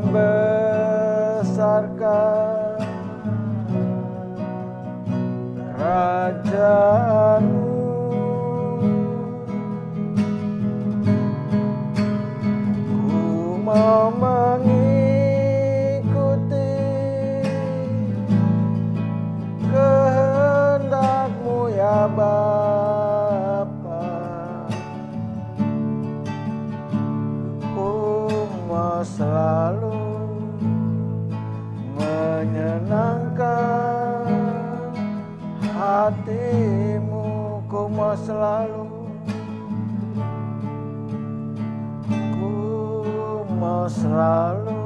membesarkan kerajaan-Mu. Ku mau mengikuti kehendak-Mu ya Bapa. Ku mau selalu menyenangkan hati-Mu. Ku mau selalu, mau selalu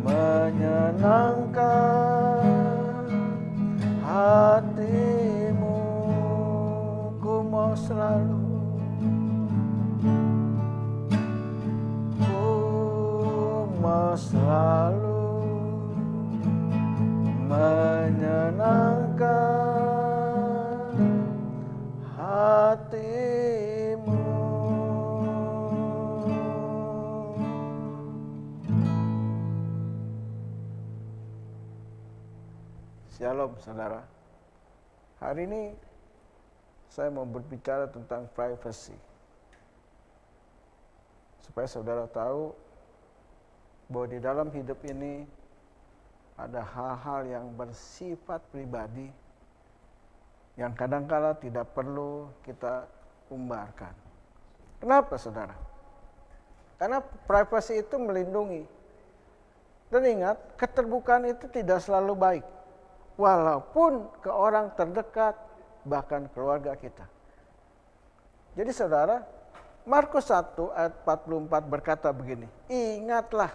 menyenangkan hati-Mu. Ku mau selalu, ku mau selalu menyenangkan hati-Mu. Shalom saudara. Hari ini saya mau berbicara tentang privacy. Supaya saudara tahu bahwa di dalam hidup ini ada hal-hal yang bersifat pribadi yang kadangkala tidak perlu kita umbarkan. Kenapa saudara? Karena privacy itu melindungi. Dan ingat, keterbukaan itu tidak selalu baik. Walaupun ke orang terdekat, bahkan keluarga kita. Jadi saudara, Markus 1 ayat 44 berkata begini, ingatlah,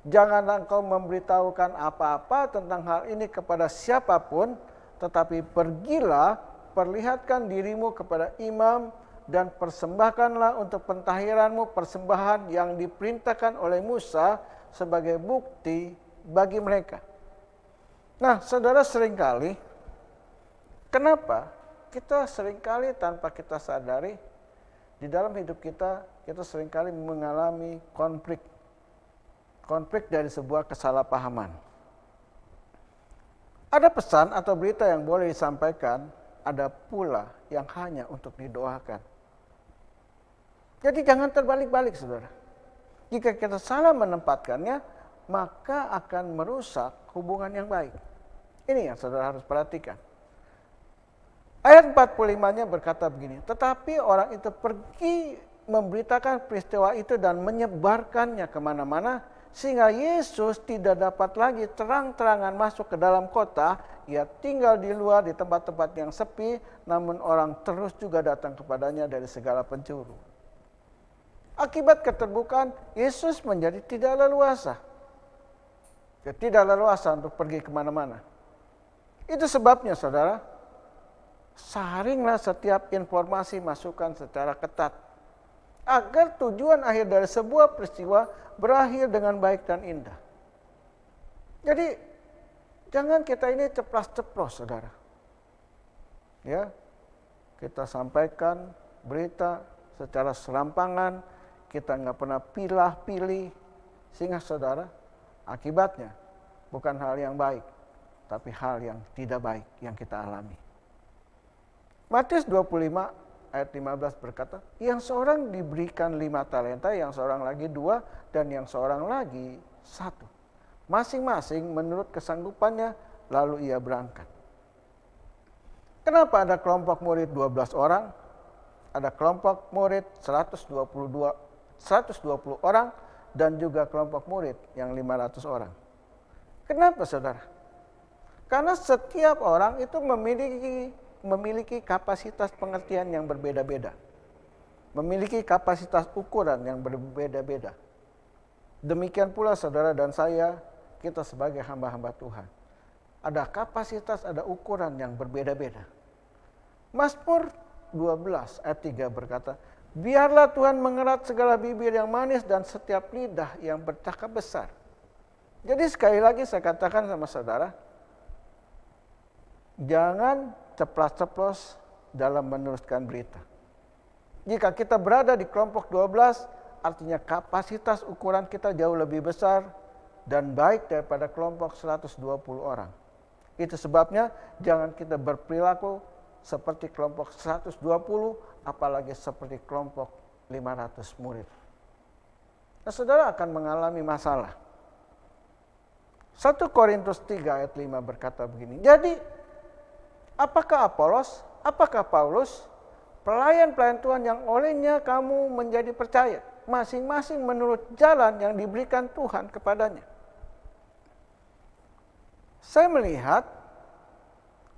jangan engkau memberitahukan apa-apa tentang hal ini kepada siapapun, tetapi pergilah, perlihatkan dirimu kepada imam, dan persembahkanlah untuk pentahiranmu persembahan yang diperintahkan oleh Musa sebagai bukti bagi mereka. Nah, saudara, seringkali, kenapa kita seringkali tanpa kita sadari, di dalam hidup kita, kita seringkali mengalami konflik. Konflik dari sebuah kesalahpahaman. Ada pesan atau berita yang boleh disampaikan, ada pula yang hanya untuk didoakan. Jadi jangan terbalik-balik, saudara. Jika kita salah menempatkannya, maka akan merusak hubungan yang baik. Ini yang saudara harus perhatikan. Ayat 45-nya berkata begini, tetapi orang itu pergi memberitakan peristiwa itu dan menyebarkannya kemana-mana, sehingga Yesus tidak dapat lagi terang-terangan masuk ke dalam kota. Ia tinggal di luar di tempat-tempat yang sepi, namun orang terus juga datang kepadanya dari segala penjuru. Akibat keterbukaan, Yesus menjadi tidak leluasa. Dia tidak leluasa untuk pergi kemana-mana. Itu sebabnya saudara, saringlah setiap informasi masukan secara ketat. Agar tujuan akhir dari sebuah peristiwa berakhir dengan baik dan indah. Jadi, jangan kita ini ceplas-ceplos saudara. Ya, kita sampaikan berita secara serampangan, kita nggak pernah pilih-pilih, sehingga saudara, akibatnya bukan hal yang baik, tapi hal yang tidak baik yang kita alami. Matius 25 ayat 15 berkata, yang seorang diberikan 5 talenta, yang seorang lagi 2, dan yang seorang lagi 1. Masing-masing menurut kesanggupannya, lalu ia berangkat. Kenapa ada kelompok murid 12 orang, ada kelompok murid 120 orang, dan juga kelompok murid yang 500 orang? Kenapa saudara? Karena setiap orang itu memiliki kapasitas pengertian yang berbeda-beda. Memiliki kapasitas ukuran yang berbeda-beda. Demikian pula saudara dan saya, kita sebagai hamba-hamba Tuhan. Ada kapasitas, ada ukuran yang berbeda-beda. Mazmur 12 ayat 3 berkata, biarlah Tuhan mengerat segala bibir yang manis dan setiap lidah yang bercakap besar. Jadi sekali lagi saya katakan sama saudara, jangan ceplas-ceplos dalam meneruskan berita. Jika kita berada di kelompok 12, artinya kapasitas ukuran kita jauh lebih besar dan baik daripada kelompok 120 orang. Itu sebabnya jangan kita berperilaku seperti kelompok 120, apalagi seperti kelompok 500 murid. Nah, saudara akan mengalami masalah. 1 Korintus 3 ayat 5 berkata begini, jadi apakah Apolos, apakah Paulus, pelayan-pelayan Tuhan yang olehnya kamu menjadi percaya, masing-masing menurut jalan yang diberikan Tuhan kepadanya. Saya melihat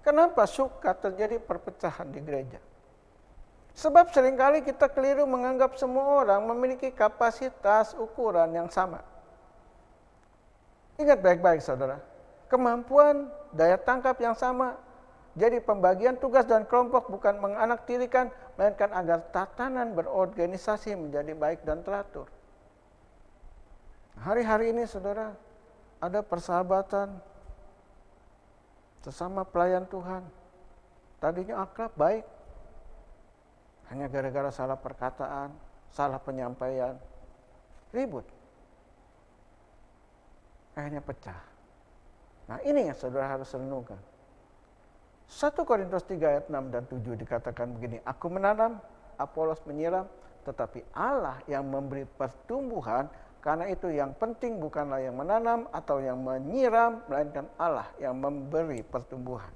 kenapa suka terjadi perpecahan di gereja. Sebab seringkali kita keliru menganggap semua orang memiliki kapasitas ukuran yang sama. Ingat baik-baik saudara, kemampuan, daya tangkap yang sama. Jadi pembagian tugas dan kelompok bukan menganaktirikan, melainkan agar tatanan berorganisasi menjadi baik dan teratur. Hari-hari ini saudara, ada persahabatan sesama pelayan Tuhan. Tadinya akrab, baik. Hanya gara-gara salah perkataan, salah penyampaian, ribut. Akhirnya pecah. Nah ini yang saudara harus renungkan. 1 Korintus 3 ayat 6 dan 7 dikatakan begini, aku menanam, Apolos menyiram, tetapi Allah yang memberi pertumbuhan, karena itu yang penting bukanlah yang menanam atau yang menyiram, melainkan Allah yang memberi pertumbuhan.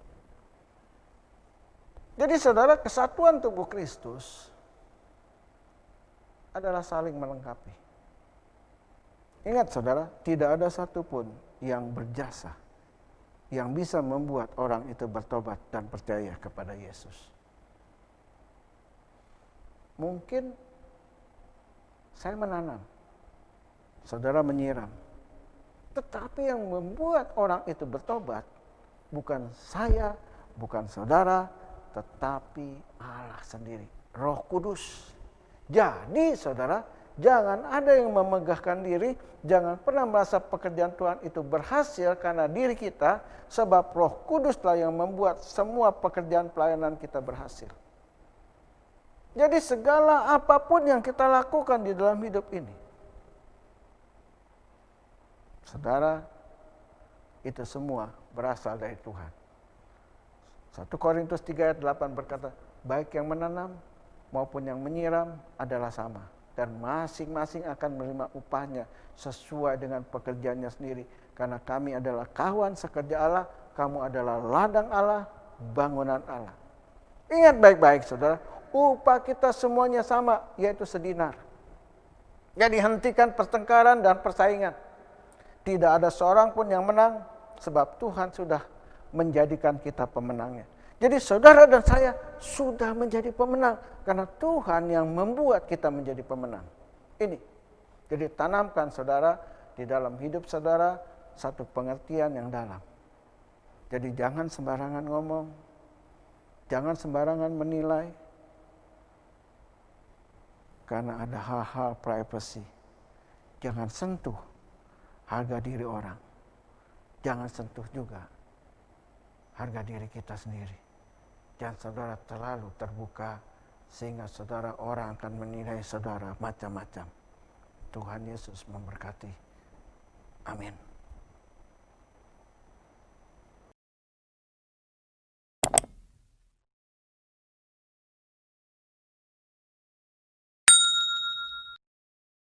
Jadi saudara, kesatuan tubuh Kristus adalah saling melengkapi. Ingat saudara, tidak ada satupun yang berjasa, yang bisa membuat orang itu bertobat dan percaya kepada Yesus. Mungkin saya menanam, saudara menyiram. Tetapi yang membuat orang itu bertobat bukan saya, bukan saudara, tetapi Allah sendiri, Roh Kudus. Jadi saudara, jangan ada yang memegahkan diri, jangan pernah merasa pekerjaan Tuhan itu berhasil karena diri kita, sebab Roh Kuduslah yang membuat semua pekerjaan pelayanan kita berhasil. Jadi segala apapun yang kita lakukan di dalam hidup ini, saudara, itu semua berasal dari Tuhan. 1 Korintus 3 ayat 8 berkata, baik yang menanam maupun yang menyiram adalah sama. Dan masing-masing akan menerima upahnya sesuai dengan pekerjaannya sendiri. Karena kami adalah kawan sekerja Allah, kamu adalah ladang Allah, bangunan Allah. Ingat baik-baik saudara, upah kita semuanya sama, yaitu sedinar. Jadi hentikan pertengkaran dan persaingan. Tidak ada seorang pun yang menang, sebab Tuhan sudah menjadikan kita pemenangnya. Jadi saudara dan saya sudah menjadi pemenang karena Tuhan yang membuat kita menjadi pemenang. Ini. Jadi tanamkan saudara di dalam hidup saudara satu pengertian yang dalam. Jadi jangan sembarangan ngomong, jangan sembarangan menilai, karena ada hal-hal privasi. Jangan sentuh harga diri orang. Jangan sentuh juga harga diri kita sendiri. Jangan saudara terlalu terbuka sehingga saudara orang akan menilai saudara macam-macam. Tuhan Yesus memberkati. Amin.